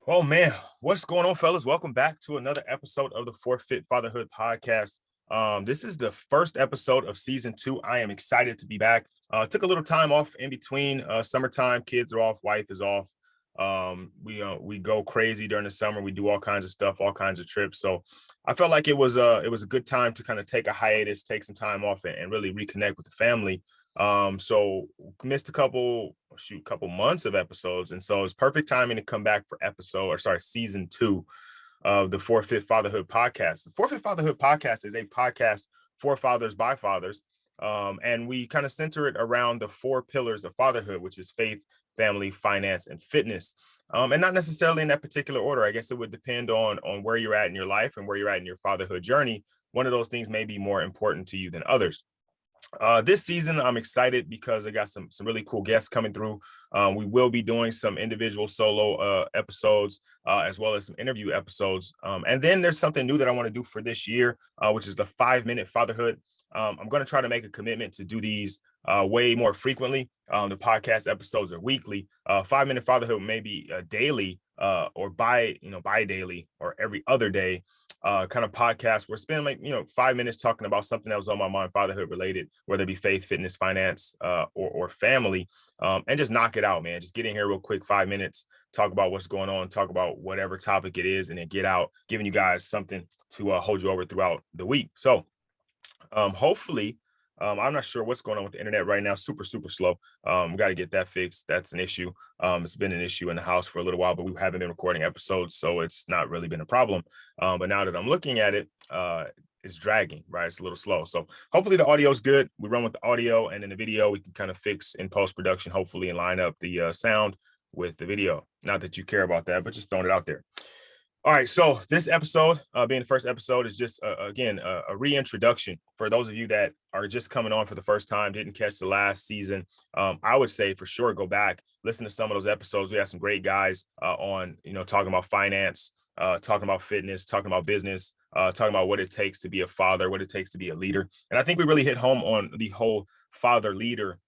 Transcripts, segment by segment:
Oh man, what's going on, fellas? Welcome back to another episode of the Fit Fatherhood Podcast. This is the first episode of season 2. I am excited to be back. Took a little time off in between. Summertime, kids are off, wife is off. We go crazy during the summer. We do all kinds of stuff, all kinds of trips. So I felt like it was a good time to kind of take a hiatus, take some time off, and really reconnect with the family. So missed a couple months of episodes. And so it's perfect timing to come back for season 2 of the Fit Fatherhood Podcast. The Fit Fatherhood Podcast is a podcast for fathers by fathers. And we kind of center it around the 4 pillars of fatherhood, which is faith, family, finance, and fitness. And not necessarily in that particular order. I guess it would depend on where you're at in your life and where you're at in your fatherhood journey. One of those things may be more important to you than others. This season, I'm excited because I got some really cool guests coming through. We will be doing some individual solo episodes as well as some interview episodes. And then there's something new that I want to do for this year, which is the 5-minute fatherhood. I'm going to try to make a commitment to do these way more frequently. The podcast episodes are weekly. 5-minute fatherhood may be daily or bi-daily or every other day. Kind of podcast. We're spending 5 minutes talking about something that was on my mind, fatherhood related, whether it be faith, fitness, finance, or family, and just knock it out, man. Just get in here real quick, 5 minutes, talk about what's going on, talk about whatever topic it is, and then get out, giving you guys something to hold you over throughout the week. So hopefully, I'm not sure what's going on with the internet right now. Super slow. We got to get that fixed. That's an issue. It's been an issue in the house for a little while, but we haven't been recording episodes, so it's not really been a problem. But now that I'm looking at it, it's dragging, right? It's a little slow. So hopefully the audio is good. We run with the audio, and in the video, we can kind of fix in post-production, hopefully, and line up the sound with the video. Not that you care about that, but just throwing it out there. All right, so this episode, being the first episode, is just, again, a reintroduction for those of you that are just coming on for the first time, didn't catch the last season. I would say for sure, go back, listen to some of those episodes. We have some great guys on, talking about finance, talking about fitness, talking about business, talking about what it takes to be a father, what it takes to be a leader. And I think we really hit home on the whole father leader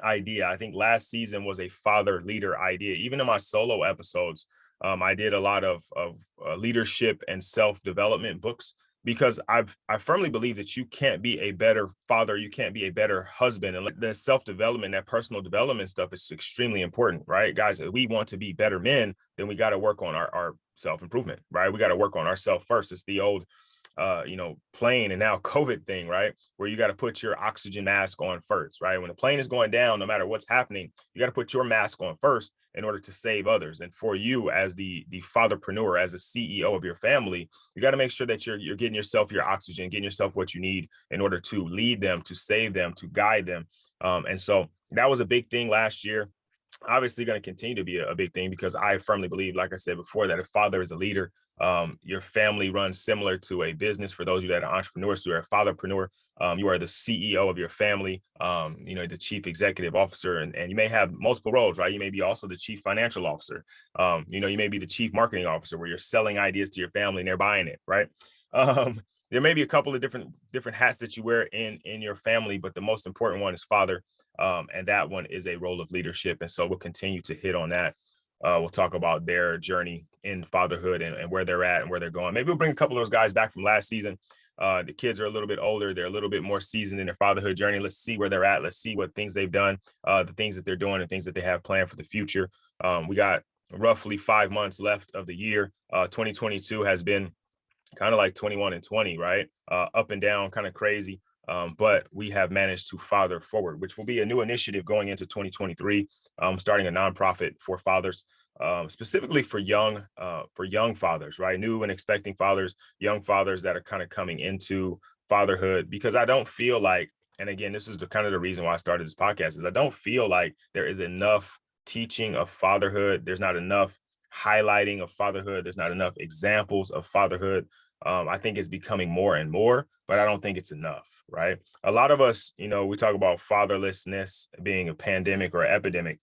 idea. I think last season was a father leader idea. Even in my solo episodes, I did a lot of leadership and self-development books because I firmly believe that you can't be a better father, you can't be a better husband, and the self-development, that personal development stuff is extremely important, right, guys? If we want to be better men, then we got to work on our self-improvement, right? We got to work on ourselves first. It's the old plane and now COVID thing, right? Where you got to put your oxygen mask on first, right? When the plane is going down, no matter what's happening, you got to put your mask on first in order to save others. And for you as the fatherpreneur, as a CEO of your family, you got to make sure that you're getting yourself your oxygen, getting yourself what you need in order to lead them, to save them, to guide them. And so that was a big thing last year. Obviously going to continue to be a big thing because I firmly believe, like I said before, that a father is a leader. Your family runs similar to a business. For those of you that are entrepreneurs, you are a fatherpreneur. You are the CEO of your family, the chief executive officer, and you may have multiple roles, right? You may be also the chief financial officer. You may be the chief marketing officer where you're selling ideas to your family and they're buying it, right? There may be a couple of different hats that you wear in your family, but the most important one is father. And that one is a role of leadership. And so we'll continue to hit on that. We'll talk about their journey in fatherhood and where they're at and where they're going. Maybe we'll bring a couple of those guys back from last season. The kids are a little bit older. They're a little bit more seasoned in their fatherhood journey. Let's see where they're at. Let's see what things they've done, the things that they're doing, and things that they have planned for the future. We got roughly 5 months left of the year. 2022 has been kind of like 21 and 20, right? Up and down, kind of crazy. But we have managed to father forward, which will be a new initiative going into 2023, starting a nonprofit for fathers, specifically for young fathers, right? New and expecting fathers, young fathers that are kind of coming into fatherhood, because I don't feel like, and again, this is kind of the reason why I started this podcast, is I don't feel like there is enough teaching of fatherhood. There's not enough highlighting of fatherhood. There's not enough examples of fatherhood. I think it's becoming more and more, but I don't think it's enough, right? A lot of us, we talk about fatherlessness being a pandemic or epidemic,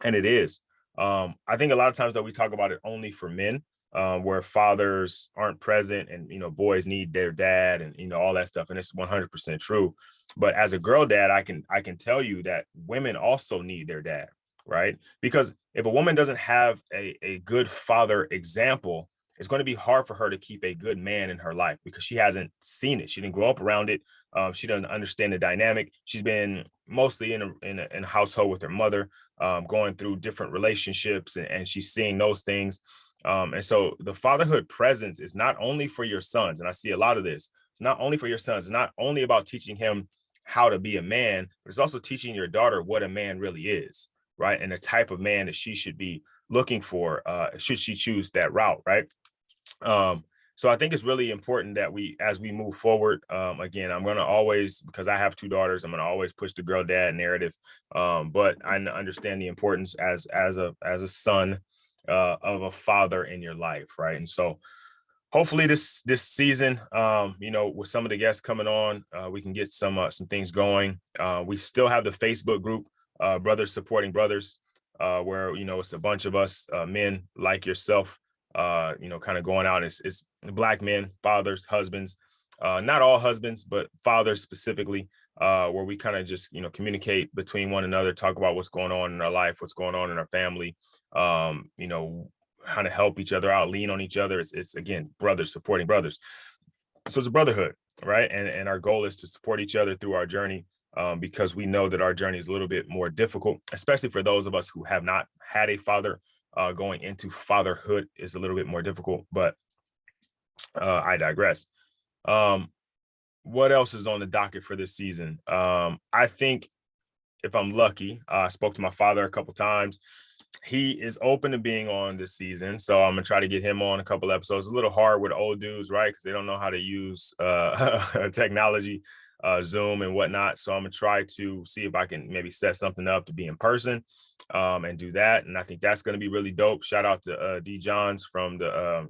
and it is. I think a lot of times that we talk about it only for men, where fathers aren't present and, boys need their dad and, all that stuff. And it's 100% true. But as a girl dad, I can tell you that women also need their dad. right? Because if a woman doesn't have a good father example, it's going to be hard for her to keep a good man in her life because she hasn't seen it. She didn't grow up around it. She doesn't understand the dynamic. She's been mostly in a household with her mother, going through different relationships, and she's seeing those things. And so the fatherhood presence is not only for your sons, and I see a lot of this. It's not only for your sons. It's not only about teaching him how to be a man, but it's also teaching your daughter what a man really is, right? And the type of man that she should be looking for, should she choose that route, right? So I think it's really important that as we move forward, again, I'm going to always, because I have two daughters, I'm going to always push the girl dad narrative. But I understand the importance as a son, of a father in your life, right? And so hopefully this season, with some of the guests coming on, we can get some things going. We still have the Facebook group, Brothers Supporting Brothers, where it's a bunch of us men like yourself, kind of going out. It's Black men, fathers, husbands, not all husbands, but fathers specifically, where we kind of just communicate between one another, talk about what's going on in our life, what's going on in our family, how to help each other out, lean on each other. It's again, brothers supporting brothers. So it's a brotherhood, right? And our goal is to support each other through our journey, because we know that our journey is a little bit more difficult, especially for those of us who have not had a father. Going into fatherhood is a little bit more difficult, but I digress. What else is on the docket for this season? I think if I'm lucky, I spoke to my father a couple times. He is open to being on this season, so I'm gonna try to get him on a couple episodes. A little hard with old dudes, right? Because they don't know how to use technology, Zoom and whatnot. So I'm gonna try to see if I can maybe set something up to be in person, and do that. And I think that's gonna be really dope. Shout out to D Johns from the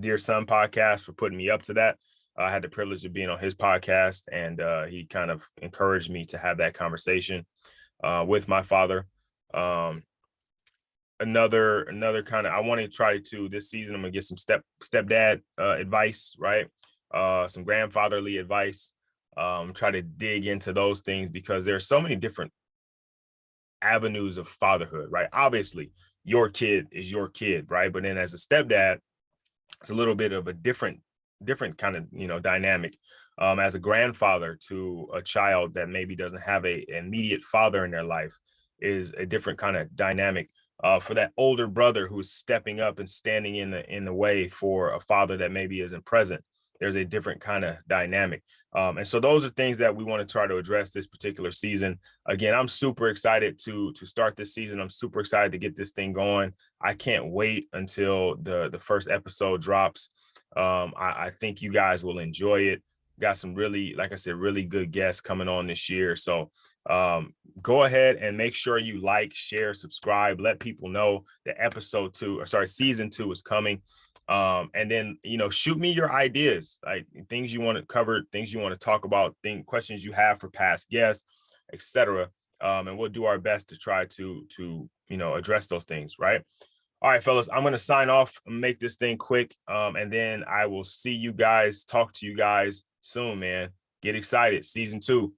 Dear Son podcast for putting me up to that. I had the privilege of being on his podcast, and he kind of encouraged me to have that conversation with my father. Another kind of, I want to try to this season, I'm gonna get some stepdad advice, right? Some grandfatherly advice. Try to dig into those things because there are so many different avenues of fatherhood, right? Obviously, your kid is your kid, right? But then as a stepdad, it's a little bit of a different kind of dynamic. As a grandfather to a child that maybe doesn't have an immediate father in their life is a different kind of dynamic. For that older brother who's stepping up and standing in the way for a father that maybe isn't present, there's a different kind of dynamic. And so those are things that we want to try to address this particular season. Again, I'm super excited to start this season. I'm super excited to get this thing going. I can't wait until the first episode drops. I think you guys will enjoy it. Got some really, like I said, really good guests coming on this year. So go ahead and make sure you like, share, subscribe, let people know that season 2 is coming. And then, shoot me your ideas, like things you want to cover, things you want to talk about, questions you have for past guests, etc. And we'll do our best to try to address those things, right? All right, fellas, I'm going to sign off and make this thing quick. And then I will talk to you guys soon, man. Get excited. Season 2.